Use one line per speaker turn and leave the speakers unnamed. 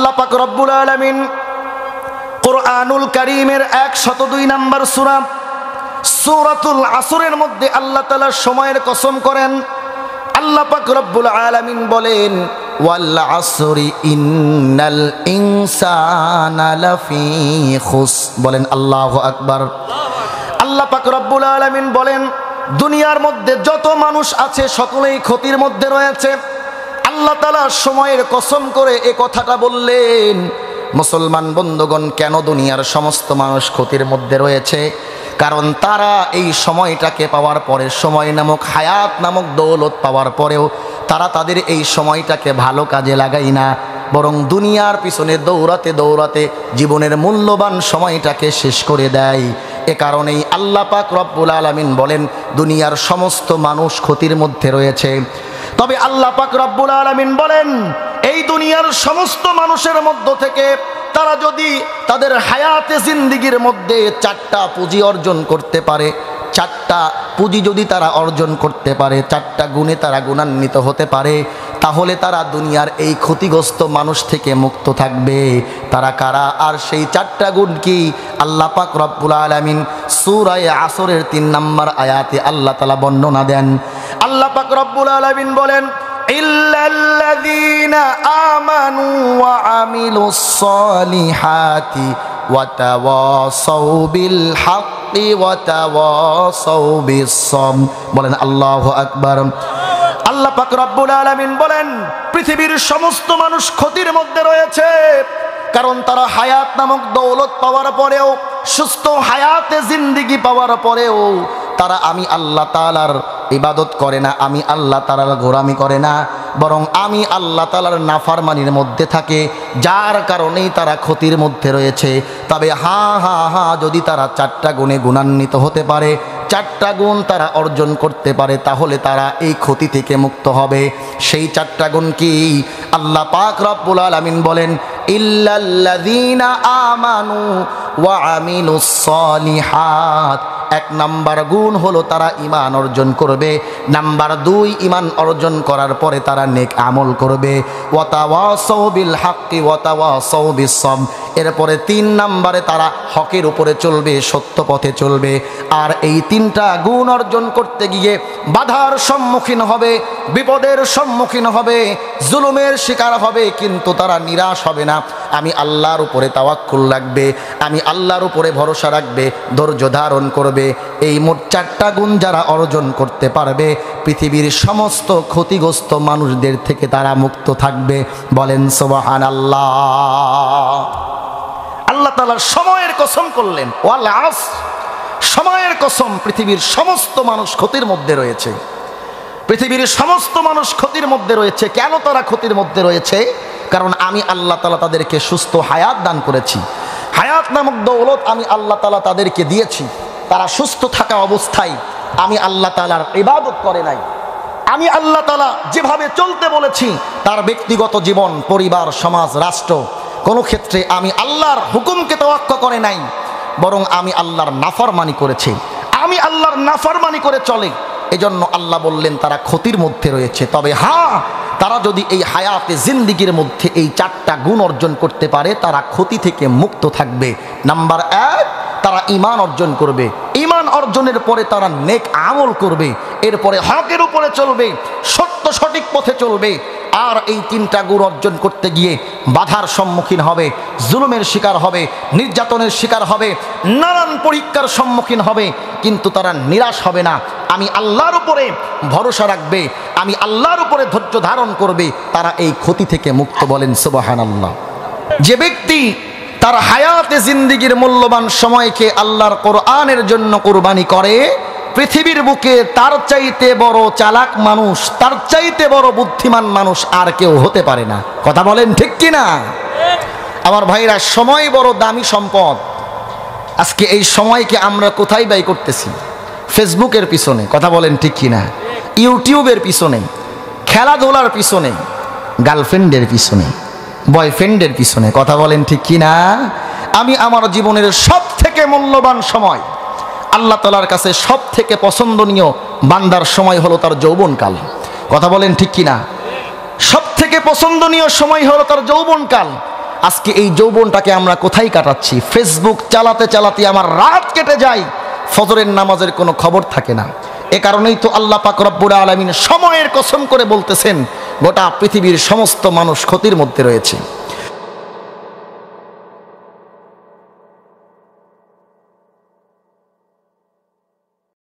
আল্লাহ পাক রব্বুল আলামিন কুরআনুল কারীমের 102 নম্বর সূরা সূরাতুল আসরের মধ্যে আল্লাহ তাআলা সময়ের কসম করেন। আল্লাহ পাক রব্বুল আলামিন বলেন, ওয়াল আসরি ইন্নাল ইনসানা লাফি খুস। বলেন আল্লাহু আকবার। আল্লাহ পাক রব্বুল আলামিন বলেন, দুনিয়ার মধ্যে যত মানুষ আছে সকলেই ক্ষতির মধ্যে রয়েছে। আল্লাহ তাআলা সময়ের কসম করে এই কথাটা বললেন। মুসলমান বন্ধুগণ, কেন দুনিয়ার সমস্ত মানুষ ক্ষতির মধ্যে রয়েছে? কারণ তারা এই সময়টাকে পাওয়ার পরে, সময় নামক হায়াত নামক দৌলত পাওয়ার পরেও তারা তাদের এই সময়টাকে ভালো কাজে লাগায় না, বরং দুনিয়ার পিছনে দৌড়াতে দৌড়াতে জীবনের মূল্যবান সময়টাকে শেষ করে দেয়। এ কারণেই আল্লাহ পাক রব্বুল আলামিন বলেন, দুনিয়ার সমস্ত মানুষ ক্ষতির মধ্যে রয়েছে। তবে আল্লাহ পাক রব্বুল আলামিন বলেন, এই দুনিয়ার সমস্ত মানুষের মধ্য থেকে তারা যদি তাদের হায়াতে জিন্দিগির মধ্যে 4টা পুঁজি অর্জন করতে পারে, 4টা পুঁজি যদি তারা অর্জন করতে পারে, 4টা গুণে তারা গুণান্বিত হতে পারে, তাহলে তারা দুনিয়ার এই ক্ষতিগ্রস্ত মানুষ থেকে মুক্ত থাকবে। তারা কারা? আর সেই 4টা গুণ কি? আল্লাহ পাক রব্বুল আলামিন সূরা আসরের 3 নম্বর আয়াতে আল্লাহ তাআলা বর্ণনা দেন। আল্লাহ পাক রব্বুল আলামিন বলেন, ইল্লাল্লাযীনা আমানু ওয়া আমিলুস সলিহাতি ওয়া তাওয়াসাউ বিল হাক্কি ওয়া তাওয়াসাউ বিস সাবর। বলেন আল্লাহু আকবার। আল্লাহ পাক রব্বুল আলামিন বলেন, পৃথিবীর সমস্ত মানুষ ক্ষতির মধ্যে রয়েছে, কারণ তারা হায়াত নামক দৌলত পাওয়ার পরেও, সুস্থ হায়াতে জিন্দিগি পাওয়ার পরেও তারা আমি আল্লাহ তাআলার ইবাদত করে না, আমি আল্লাহ তাআলার গোলামি করে না, বরং আমি আল্লাহ তাআলার নাফরমানির মধ্যে থাকে, যার কারণেই তারা ক্ষতির মধ্যে রয়েছে। তবে যদি তারা 4টা গুণে গুণান্বিত হতে পারে, 4টা গুণ তারা অর্জন করতে পারে, তাহলে তারা এই ক্ষতি থেকে মুক্ত হবে। সেই 4টা গুণ কি? আল্লাহ পাক রব্বুল আলামিন বলেন, ইল্লাল্লাযীনা আমানু ওয়া আমিলুস সলিহাত। 1 নাম্বার গুণ হলো তারা ঈমান অর্জন করবে। নাম্বার 2, ঈমান অর্জন করার পরে তারা নেক আমল করবে। ওয়া তাওয়াসাউ বিল হাক্কি ওয়া তাওয়াসাউ বিস সাবর। এরপরে 3 নাম্বারে তারা হকের উপরে চলবে, সত্য পথে চলবে। আর এই 3টা গুণ অর্জন করতে গিয়ে বাধার সম্মুখীন হবে, বিপদের সম্মুখীন হবে, জুলুমের শিকার হবে, কিন্তু তারা নিরাশ হবে না। আমি আল্লাহর উপরে তাওয়াক্কুল রাখবে, আমি আল্লাহর উপরে ভরসা রাখবে, ধৈর্য ধারণ করবে। এই মোট 4টা গুণ যারা অর্জন করতে পারবে, পৃথিবীর সমস্ত ক্ষতিগ্রস্ত মানুষদের থেকে তারা মুক্ত থাকবে। বলেন সুবহানাল্লাহ। আল্লাহ তাআলা সময়ের কসম করলেন, ওয়াল আসর, সময়ের কসম, পৃথিবীর সমস্ত মানুষ ক্ষতির মধ্যে রয়েছে। পৃথিবীর সমস্ত মানুষ ক্ষতির মধ্যে রয়েছে। কেন তারা ক্ষতির মধ্যে রয়েছে? কারণ আমি আল্লাহ তাআলা তাদেরকে সুস্থ হায়াত দান করেছি। হায়াত নামক দৌলত আমি আল্লাহ তাআলা তাদেরকে দিয়েছি। তারা সুস্থ থাকা অবস্থায় আমি আল্লাহ তাআলার ইবাদত করে নাই। আমি আল্লাহ তাআলা যেভাবে চলতে বলেছি, তার ব্যক্তিগত জীবন, পরিবার, সমাজ, রাষ্ট্র, কোনো ক্ষেত্রে আমি আল্লাহর হুকুমকে তোয়াক্কা করে নাই, বরং আমি আল্লাহর নাফরমানি করেছি। আমি আল্লাহর নাফরমানি করে চলে, এজন্য আল্লাহ বললেন তারা ক্ষতির মধ্যে রয়েছে। তবে তারা যদি এই হায়াতে জিন্দিগির মধ্যে এই 4টা গুণ অর্জন করতে পারে, তারা ক্ষতি থেকে মুক্ত থাকবে। নাম্বার 1, তারা ঈমান অর্জন করবে। ঈমান অর্জনের পরে তারা নেক আমল করবে। এরপরে হকের উপরে চলবে, সত্য সঠিক পথে চলবে। আর এই 3টা গুণ অর্জন করতে গিয়ে বাধার সম্মুখীন হবে, জুলুমের শিকার হবে, নির্যাতনের শিকার হবে, নানান পরীক্ষার সম্মুখীন হবে, কিন্তু তারা নিরাশ হবে না। আমি আল্লাহর উপরে ভরসা রাখবে, আমি আল্লাহর উপরে ধৈর্য ধারণ করবে, তারা এই ক্ষতি থেকে মুক্ত। বলেন সুবহানাল্লাহ। যে ব্যক্তি তার হায়াতে জিন্দিগির মূল্যবান সময়কে আল্লাহর কোরআনের জন্য কুরবানি করে, পৃথিবীর বুকে তার চাইতে বড় চালাক মানুষ, তার চাইতে বড় বুদ্ধিমান মানুষ আর কেউ হতে পারে না। কথা বলেন ঠিক কিনা? আমার ভাইরা, সময় বড় দামি সম্পদ। আজকে এই সময়কে আমরা কোথায় ব্যয় করতেছি? ফেসবুকের পিছনে। কথা বলেন ঠিক কিনা? ইউটিউবের পিছনে, খেলাধুলার পিছনে, গার্লফ্রেন্ডের পিছনে, বয়ফ্রেন্ডের পিছনে। কথা বলেন ঠিক কিনা? আমি আমার জীবনের সব থেকে মূল্যবান সময়, আল্লাহ তাআলার কাছে সব থেকে পছন্দনীয় বান্দার সময় হলো তার যৌবনকাল। কথা বলেন ঠিক কিনা? সব থেকে পছন্দনীয় সময় হলো তার যৌবনকাল। আজকে এই যৌবনটাকে আমরা কোথায় কাটাচ্ছি? ফেসবুক চালাতে চালাতে আমার রাত কেটে যায়, ফজরের নামাজের কোনো খবর থাকে না। এ কারণেই তো আল্লাহ পাক রব্বুল আলামিন সময়ের কসম করে বলতেছেন গোটা পৃথিবীর সমস্ত মানুষ ক্ষতির মধ্যে রয়েছে।